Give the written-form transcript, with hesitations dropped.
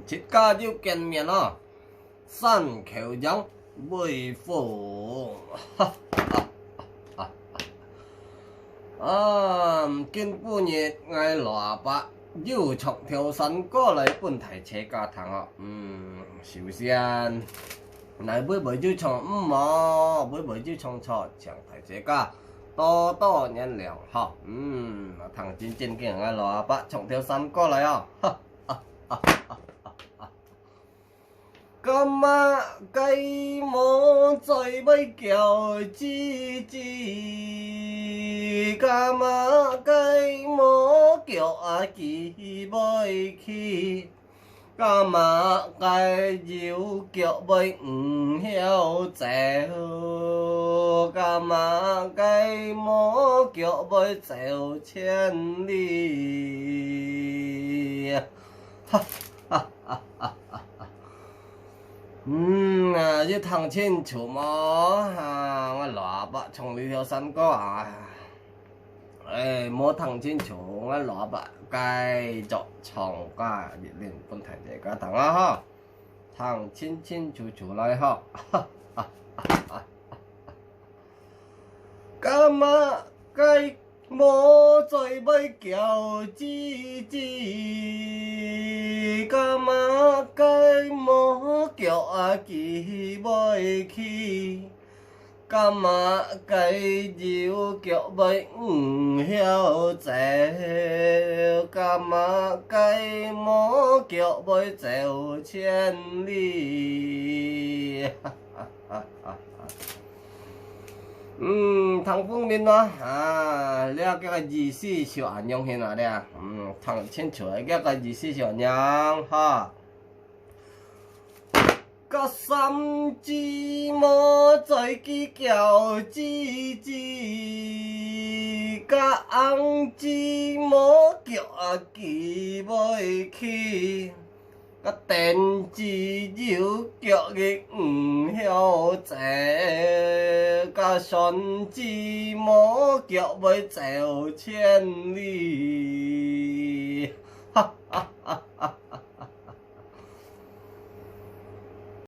七家就见面了，三口将为父，哈哈哈！今半日挨蘿蔔要從條神過嚟搬提車家堂啊，首先嚟杯就從杯就從錯搶提車家。多多nhân liệu ha thằng chín kia ngay là bạn trọng theo săn có lại à cam cây mỏ trời bay kẹo chi cam cây mỏ kẹo kỳ bay khi cam cây diệu kẹo bay heo chéo cam cây mỏ kẹo bay chéo千里这趟清楚嘛我萝卜從呢條山歌冇趟清楚我蘿蔔繼續從家熱練本題這個堂哈趟清楚來哈咁雞摸最尾叫吱咁雞摸叫幾尾去咁雞要叫尾曉走咁雞摸叫尾走千里thằng phương bên đó lẽ cái gì xí chịu ảnh nhung hiện nào đây thằng trên chuỗi cái gì xí chịu nhung ha cái xăm chi mò trời kia kẹo chi cái ăn chi mò kẹo kỳ bơi khi cái tên chỉ diệu kẹo cái heo trẻ cái son chỉ mò kẹo với chéo千里